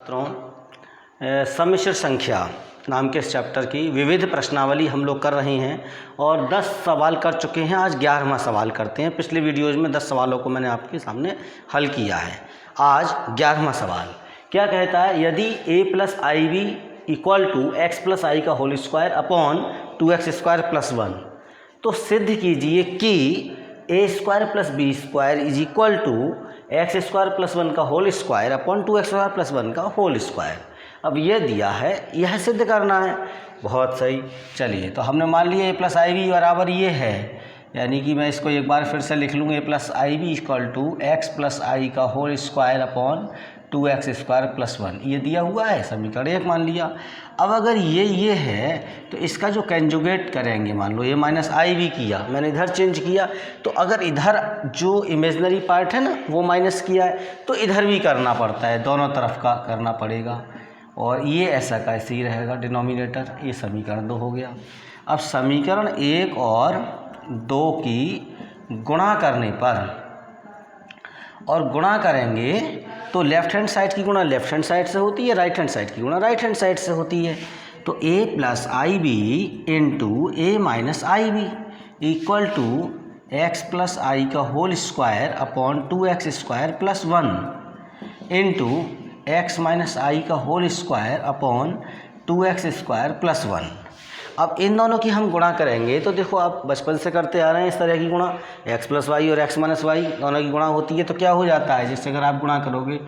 सम्मिश्र संख्या नाम के इस चैप्टर की विविध प्रश्नावली हम लोग कर रहे हैं और 10 सवाल कर चुके हैं। आज 11वां सवाल करते हैं। पिछले वीडियोज़ में 10 सवालों को मैंने आपके सामने हल किया है। आज 11वां सवाल क्या कहता है, यदि a plus i b equal to x plus i का whole square upon 2x square plus 1, तो सिद्ध कीजिए कि a square plus b square is equal to x square plus 1 का whole square upon 2x square plus 1 का whole square. अब ये दिया है, यह सिद्ध करना है। बहुत सही, चलिए तो हमने मान लिया a प्लस आई बी बराबर ये है, यानी कि मैं इसको एक बार फिर से लिख लूँगा, a plus i b equal to x plus i का whole square upon 2x square plus 1, ये दिया हुआ है, समीकरण 1 मान लिया। अब अगर ये है तो इसका जो कंजुगेट करेंगे, मान लो ये माइनस आई भी किया, मैंने इधर चेंज किया, तो अगर इधर जो इमेजनरी पार्ट है ना वो माइनस किया है तो इधर भी करना पड़ता है, दोनों तरफ का करना पड़ेगा। और ये ऐसा का ऐसे ही रहेगा डिनोमिनेटर। ये समीकरण 2 हो गया। अब समीकरण 1 और 2 की गुणा करने पर, और गुणा करेंगे तो लेफ्ट हैंड साइड की गुणा लेफ्ट हैंड साइड से होती है, राइट हैंड साइड की गुणा राइट हैंड साइड से होती है। तो a plus i b into a minus i b equal to x plus i का whole square upon 2x square plus 1 into x minus i का whole square upon 2x square plus 1। अब इन दोनों की हम गुणा करेंगे तो देखो, आप बचपन से करते आ रहे हैं इस तरह की गुणा, x प्लस वाई और x माइनस वाई दोनों की गुणा होती है तो क्या हो जाता है, जिससे अगर आप गुणा करोगे,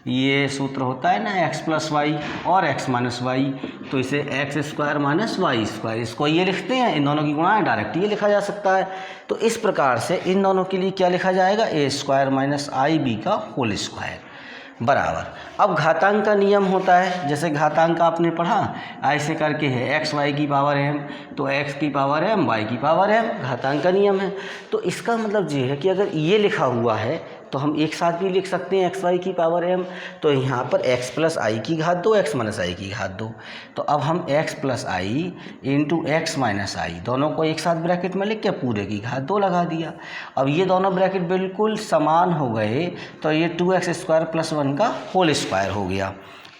ये सूत्र होता है ना x प्लस वाई और x माइनस वाई, तो इसे x square minus y square, इसको ये लिखते हैं। इन दोनों की गुणा है, डायरेक्ट ये लिखा जा सकता है। तो इस प्रकार से इन दोनों के लिए क्या लिखा जाएगा, a square minus i b का होल स्क्वायर बराबर। अब घातांक का नियम होता है, जैसे घातांक आपने पढ़ा, ऐसे करके है एक्स वाई की पावर m, तो x की पावर m y की पावर m, घातांक का नियम है। तो इसका मतलब ये है कि अगर ये लिखा हुआ है तो हम एक साथ भी लिख सकते हैं एक्स वाई की पावर m, तो यहाँ पर x प्लस आई की घात 2 x माइनस आई की घात 2। तो अब हम x प्लस आई इंटू एक्स माइनस आई दोनों को एक साथ ब्रैकेट में लिख के पूरे की घात 2 लगा दिया। अब ये दोनों ब्रैकेट बिल्कुल समान हो गए तो ये 2x स्क्वायर प्लस 1 का होल स्क्वायर हो गया।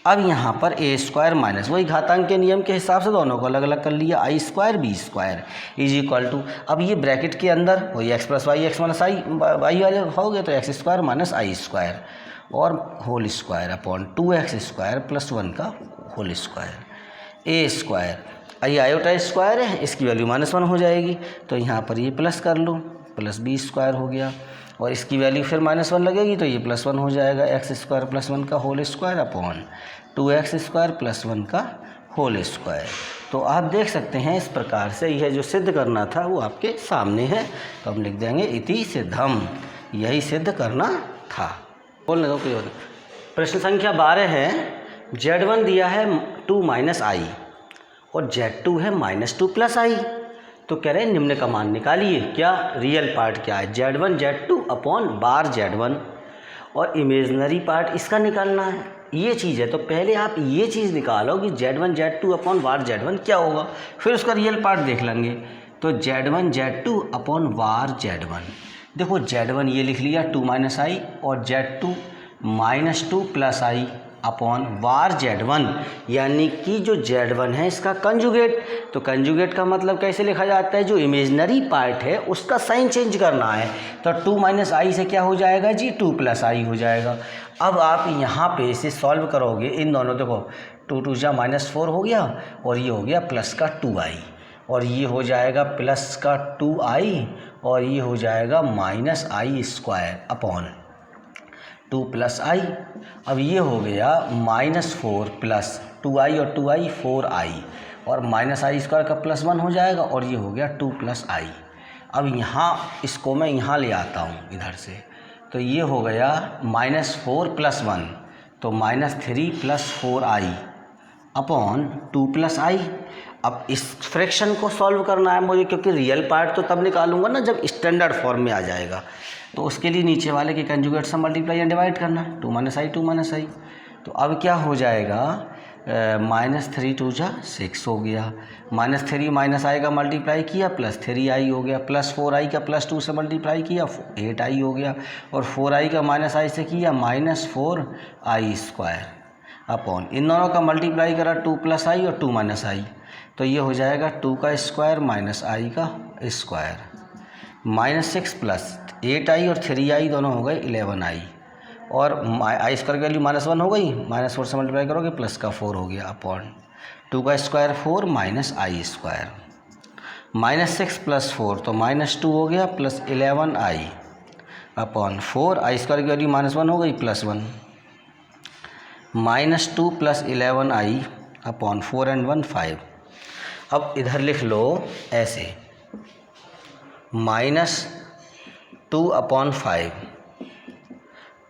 अब यहाँ पर a स्क्वायर माइनस वही घातांक के नियम के हिसाब से दोनों को अलग अलग कर लिया, i square b square is equal to, अब ये ब्रैकेट के अंदर वही x plus y x minus i y वाले हो गए, तो x square minus i square और whole square upon 2x square plus 1 का होल स्क्वायर। ए स्क्वायर, ये आयोटा स्क्वायर है, इसकी वैल्यू -1 हो जाएगी, तो यहाँ पर ये प्लस कर लो, प्लस बी स्क्वायर हो गया, और इसकी वैल्यू फिर -1 लगेगी तो ये +1 हो जाएगा, एक्स स्क्वायर प्लस 1 का whole square upon 2x square plus 1 का होल स्क्वायर। तो आप देख सकते हैं इस प्रकार से यह जो सिद्ध करना था वो आपके सामने है, तो हम लिख देंगे इति सिद्धम, यही सिद्ध करना था। बोलने दो कोई और। प्रश्न संख्या 12 है, z1 दिया है 2 माइनस आई और z2 है -2 प्लस आई, तो कह रहे हैं निम्न का मान निकालिए। क्या रियल पार्ट क्या है, z1 z2 अपॉन बार z1, और इमेजनरी पार्ट इसका निकालना है, ये चीज़ है। तो पहले आप ये चीज़ निकालो कि z1 z2 अपॉन बार z1 क्या होगा, फिर उसका रियल पार्ट देख लेंगे। तो z1 z2 अपॉन बार z1, देखो z1 ये लिख लिया 2 माइनस आई और z2 -2 प्लस आई अपॉन वार z1, यानी कि जो z1 है इसका कंजुगेट। तो कंजुगेट का मतलब कैसे लिखा जाता है, जो इमेजनरी पार्ट है उसका साइन चेंज करना है। तो 2 माइनस आई से क्या हो जाएगा जी, 2 प्लस आई हो जाएगा। अब आप यहाँ पे इसे सॉल्व करोगे, इन दोनों देखो 2 2 जा -4 हो गया और ये हो गया प्लस का 2i, और ये हो जाएगा प्लस का 2i, और ये हो जाएगा -i स्क्वायर अपॉन 2 प्लस आई। अब ये हो गया -4 प्लस 2i और 2i 4i, और -i स्क्वायर का +1 हो जाएगा, और ये हो गया 2 प्लस आई। अब यहाँ इसको मैं यहाँ ले आता हूँ इधर से, तो ये हो गया -4 प्लस 1, तो -3 प्लस 4i अपॉन 2 प्लस आई। अब इस फ्रैक्शन को सॉल्व करना है मुझे, क्योंकि रियल पार्ट तो तब निकालूंगा ना जब स्टैंडर्ड फॉर्म में आ जाएगा, तो उसके लिए नीचे वाले के कंजुगेट से मल्टीप्लाई या डिवाइड करना, 2 माइनस आई 2 माइनस आई। तो अब क्या हो जाएगा, -3 2 जा 6 हो गया, -3 माइनस आई का मल्टीप्लाई किया +3i हो गया, +4i का +2 से मल्टीप्लाई किया 8i हो गया, और 4i का -i से किया -4i स्क्वायर अपॉन इन दोनों का मल्टीप्लाई करा 2 + i और 2 - i, तो ये हो जाएगा 2 का स्क्वायर माइनस i का स्क्वायर, -6 प्लस 8i और 3i दोनों हो गए 11i, और आई स्क्वायर की वैल्यू -1 हो गई, -4 से मल्टीप्लाई करोगे प्लस का 4 हो गया, अपॉन 2 का स्क्वायर 4 माइनस i स्क्वायर, -6 + 4 तो -2 हो गया, प्लस 11i अपॉन 4, आई स्क्वायर की वैल्यू -1 हो गई, +1, -2 + 11i अपॉन 4 and 1 5। अब इधर लिख लो ऐसे, -2/5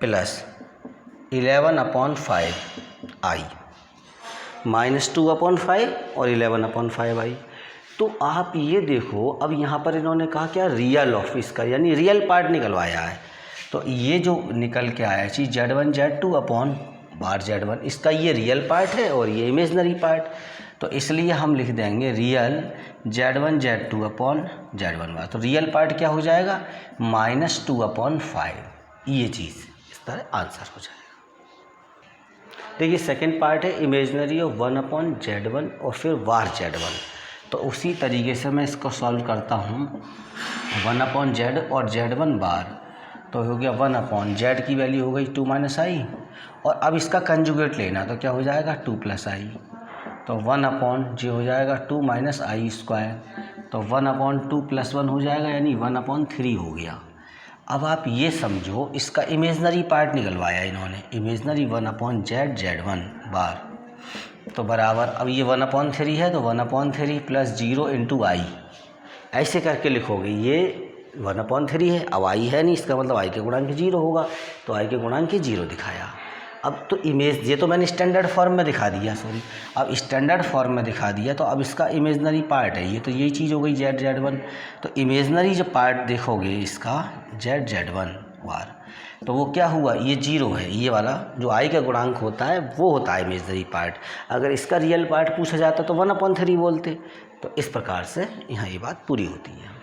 प्लस 11/5i, -2/5 और 11/5i। तो आप ये देखो, अब यहाँ पर इन्होंने कहा क्या, रियल ऑफ इसका, यानी रियल पार्ट निकलवाया है। तो ये जो निकल के आया चीज़ Z1 Z2 अपॉन बार Z1, इसका ये रियल पार्ट है और ये इमेजनरी पार्ट। तो इसलिए हम लिख देंगे real Z1 Z2 upon Z1 बार। तो रियल पार्ट क्या हो जाएगा, -2/5, ये चीज़ इस तरह आंसर हो जाएगा। देखिए सेकंड पार्ट है इमेजनरी ऑफ 1/Z1 और फिर वार Z1। तो उसी तरीके से मैं इसको सॉल्व करता हूँ, 1/Z और Z1 बार, तो हो गया 1/Z की वैल्यू हो गई 2 - i, और अब इसका कंजुगेट लेना, तो क्या हो जाएगा 2 + i, तो 1/J हो जाएगा 2 - i स्क्वायर, तो 1/2 + 1 हो जाएगा, यानी 1/3 हो गया। अब आप ये समझो, इसका इमेजनरी पार्ट निकलवाया इन्होंने, इमेजनरी 1/Z Z1 बार, तो बराबर, अब ये 1/3 है तो 1/3 + 0 × i, ऐसे करके लिखोगे। ये 1/3 है, अब i है नहीं, इसका मतलब i के गुणांक 0 होगा, तो i के गुणांक 0 दिखाया। अब तो इमेज, ये तो मैंने स्टैंडर्ड फॉर्म में दिखा दिया, सॉरी, अब स्टैंडर्ड फॉर्म में दिखा दिया, तो अब इसका इमेजनरी पार्ट है ये, तो यही चीज़ हो गई Z Z1। तो इमेजनरी जो पार्ट देखोगे इसका Z Z1 बार, तो वो क्या हुआ, ये 0 है, ये वाला जो i का गुणांक होता है वो होता है इमेजनरी पार्ट। अगर इसका रियल पार्ट पूछा जाता तो 1/3 बोलते। तो इस प्रकार से यहाँ ये बात पूरी होती है।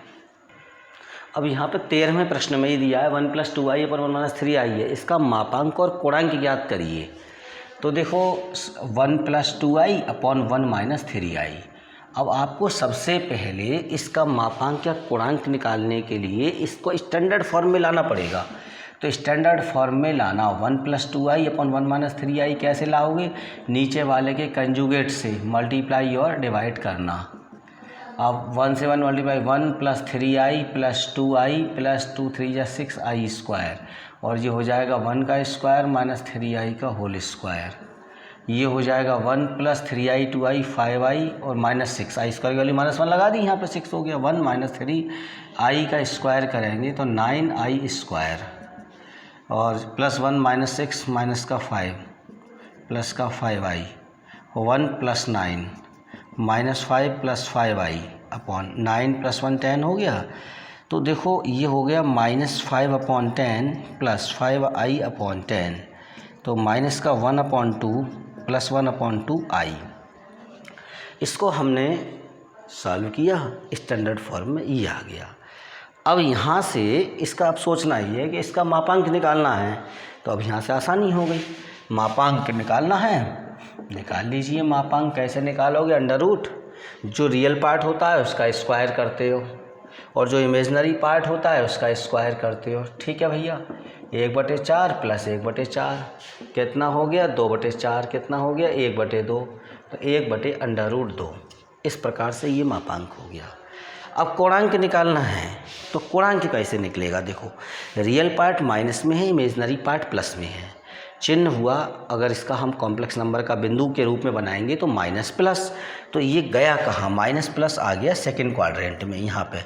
अब यहाँ पे 13वें प्रश्न में ही दिया है 1 + 2i पर 1 - 3i है, इसका मापांक और कोणांक ज्ञात करिए। तो देखो 1 + 2i अपॉन 1 - 3i। अब आपको सबसे पहले इसका मापांक या कोणांक निकालने के लिए इसको स्टैंडर्ड फॉर्म में लाना पड़ेगा। तो स्टैंडर्ड फॉर्म में लाना, 1 + 2i अपॉन 1 - 3i कैसे लाओगे, नीचे वाले के कंजुगेट से मल्टीप्लाई और डिवाइड करना। अब 1 से 1 multiply, 1 + 3i + 2i + 2 3 = 6i square, और ये हो जाएगा 1 का स्क्वायर - 3i का होल स्क्वायर। ये हो जाएगा 1 + 3i 2i 5i और -6, आई स्क्वायर की वैल्यू -1 लगा दी, यहाँ पे 6 हो गया। 1 - 3i का स्क्वायर करेंगे तो 9i स्क्वायर, और +1 - 6 -5 प्लस का 5i, 1 + 9 -5 + 5i अपॉन 9 + 1 10 हो गया। तो देखो ये हो गया -5/10 + 5i अपॉन 10, तो माइनस का 1/2 + 1/2i। इसको हमने सॉल्व किया, स्टैंडर्ड फॉर्म में ये आ गया। अब यहाँ से इसका अब सोचना ही है कि इसका मापांक निकालना है, तो अब यहाँ से आसानी हो गई। मापांक निकालना है, निकाल लीजिए। मापांक कैसे निकालोगे, √, जो रियल पार्ट होता है उसका स्क्वायर करते हो और जो इमेजनरी पार्ट होता है उसका स्क्वायर करते हो। ठीक है भैया, 1/4 + 1/4 कितना हो गया, 2/4 कितना हो गया, 1/2, तो 1/√2। इस प्रकार से ये मापांक हो गया। अब कोणांक निकालना है, तो कोणांक कैसे निकलेगा, देखो रियल पार्ट माइनस में है, इमेजनरी पार्ट प्लस में है। चिन्ह हुआ, अगर इसका हम कॉम्प्लेक्स नंबर का बिंदु के रूप में बनाएंगे तो -+, तो ये गया कहाँ, -+ आ गया सेकंड क्वाड्रेंट में। यहाँ पे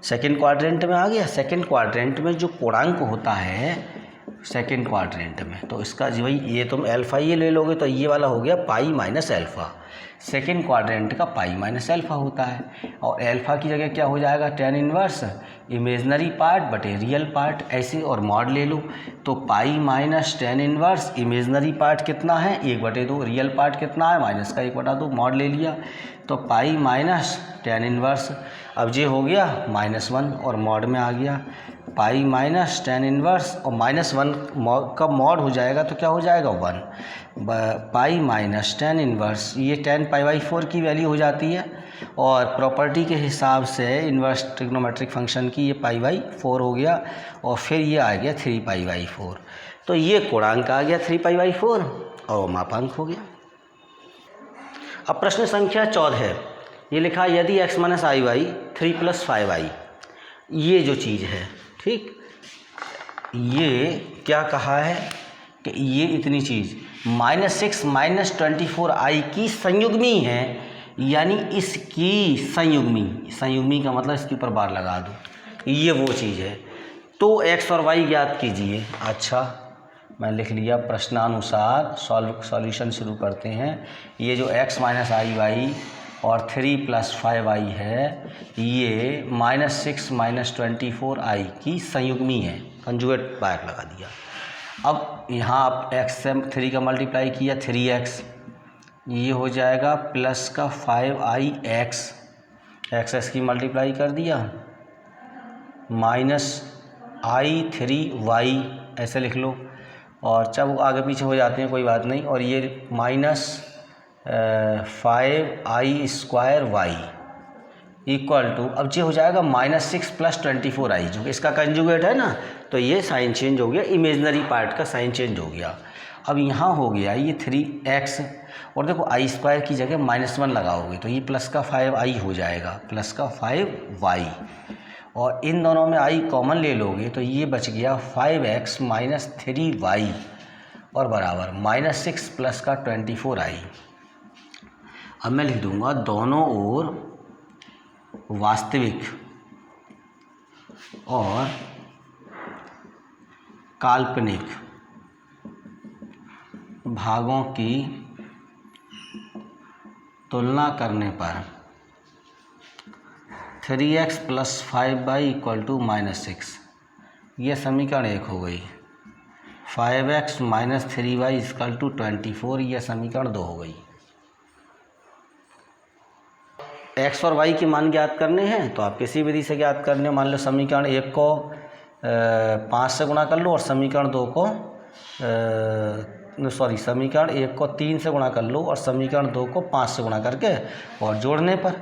सेकंड क्वाड्रेंट में आ गया। सेकंड क्वाड्रेंट में जो कोणांक होता है सेकंड क्वाड्रेंट में, तो इसका जी भाई ये तुम अल्फ़ा ये ले लोगे तो ये वाला हो गया pi minus alpha. Second quadrant का पाई माइनस अल्फ़ा होता है, और अल्फ़ा की जगह क्या हो जाएगा, tan इनवर्स इमेजनरी पार्ट बटे रियल पार्ट, ऐसे और मॉड ले लो तो pi minus tan inverse imaginary part कितना है 1/2, रियल पार्ट कितना है -1/2, मॉड ले लिया तो पाई माइनस tan इनवर्स। अब ये हो गया -1 और मॉड में आ गया पाई माइनस tan इनवर्स, और -1 का मॉड हो जाएगा तो क्या हो जाएगा 1 पाई माइनस tan इनवर्स, ये tan π/4 की वैल्यू हो जाती है, और प्रॉपर्टी के हिसाब से इन्वर्स ट्रिग्नोमेट्रिक फंक्शन की ये π/4 हो गया, और फिर ये आ गया 3 π/4। तो ये कोणांक आ गया 3 π/4 और मापांक हो गया। अब प्रश्न संख्या 14 है, ये लिखा यदि x - iy 3 + 5i, ये जो चीज़ है, ठीक, ये क्या कहा है कि ये इतनी चीज़ -6 - 24i की संयुग्मी है, यानी इसकी संयुग्मी का मतलब इसके ऊपर बार लगा दो, ये वो चीज़ है। तो x और y ज्ञात कीजिए। अच्छा, मैं लिख लिया प्रश्नानुसार, सॉल्यूशन शुरू करते हैं। ये जो x - iy और 3 + 5i है, ये -6 - 24i की संयुग्मी है, कंजुगेट बार लगा दिया। अब यहाँ आप x से 3 का मल्टीप्लाई किया 3x, ये हो जाएगा प्लस का 5ix, x की मल्टीप्लाई कर दिया, माइनस i3y ऐसे लिख लो, और जब आगे पीछे हो जाते हैं कोई बात नहीं, और ये -5i² इक्वल टू, अब ये हो जाएगा -6 + 24i, जो कि इसका कंजुगेट है ना, तो ये साइन चेंज हो गया, इमेजनरी पार्ट का साइन चेंज हो गया। अब यहाँ हो गया ये 3x, और देखो i² की जगह -1 लगाओगे तो ये प्लस का 5i हो जाएगा, प्लस का 5y, और इन दोनों में i कॉमन ले लोगे तो ये बच गया 5x - 3y और बराबर -6 प्लस का 24i। अब मैं लिख दूंगा दोनों ओर वास्तविक और काल्पनिक भागों की तुलना करने पर 3x + 5y = -6, ये समीकरण 1 हो गई। 5x - 3y = 24, यह समीकरण 2 हो गई। x और y के मान ज्ञात करने हैं तो आप किसी विधि से ज्ञात करने, मान लो समीकरण 1 को 5 से गुणा कर लो, और समीकरण 2 को समीकरण 1 को 3 से गुणा कर लो, और समीकरण 2 को 5 से गुणा करके और जोड़ने पर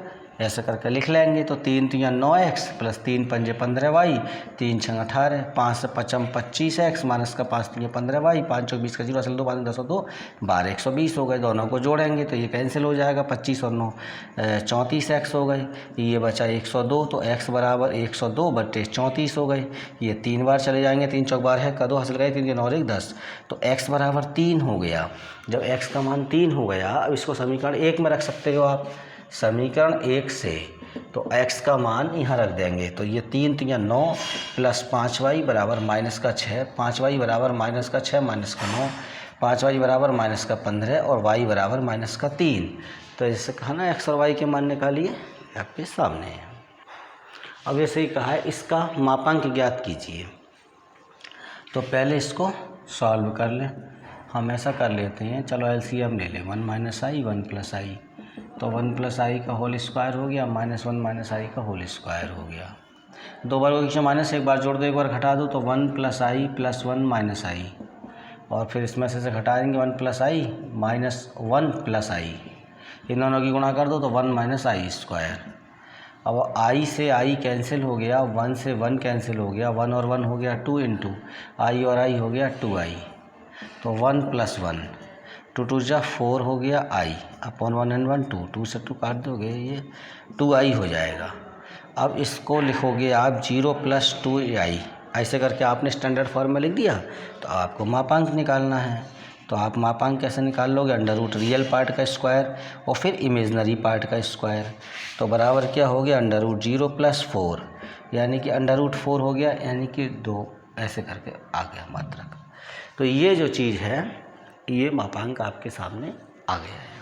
ऐसे करके लिख लेंगे। तो 3 × 3 = 9x + 3 × 5 = 15y, 3 × 6 = 18, 5 से 5 = 25x, माइनस का 5 × 3 = 15y, 5 × 20 का 0, असल 2 5 10 2 12 120 हो गए। दोनों को जोड़ेंगे तो ये कैंसिल हो जाएगा, 25 और 9 34x हो गए, ये बचा 102, तो x बराबर 102 बटे 34 हो गए। ये 3 बार चले जाएंगे, 3 चौक बार है का 2 हासिल गए, 3 के 9 और 1 10, तो x बराबर 3 हो गया। जब x का मान 3 हो गया, अब इसको समीकरण 1 में रख सकते हो आप, समीकरण 1 से, तो x का मान यहाँ रख देंगे, तो ये 3 × 3 = 9 + 5y बराबर -6, 5y बराबर -6 - 9, 5y बराबर -15 और y बराबर -3। तो जैसे कहा ना x और y के मान निकालिए, आपके सामने है। अब ऐसे ही कहा है इसका मापांक ज्ञात कीजिए, तो पहले इसको सॉल्व कर लें। हम ऐसा कर लेते हैं, चलो एलसीएम ले लें, 1 - i 1 + i, तो 1 + i का होल स्क्वायर हो गया, -1 - i का होल स्क्वायर हो गया। 2 बार को माइनस, एक बार जोड़ दो एक बार घटा दो, तो 1 + i + 1 - i, और फिर इसमें से घटा देंगे 1 + i - 1 + i, इन दोनों की गुणा कर दो तो 1 - i²। अब i से i कैंसिल हो गया, 1 से 1 कैंसिल हो गया, 1 और 1 हो गया 2 × i और i हो गया 2i, तो 1 + 1, 2 2 = 4 हो गया i अपॉन 1 and 1 2, 2 से 2 काट दोगे, ये 2i हो जाएगा। अब इसको लिखोगे आप 0 + 2i, ऐसे करके आपने स्टैंडर्ड फॉर्म में लिख दिया। तो आपको मापांक निकालना है, तो आप मापांक कैसे निकाल लोगे, √ रियल पार्ट का स्क्वायर और फिर इमेजनरी पार्ट का स्क्वायर, तो बराबर क्या हो गया, √0 + 4, यानी कि √4 हो गया, यानी कि 2, ऐसे करके आ गया मात्रक। तो ये जो चीज़ है, ये मापांक आपके सामने आ गया है।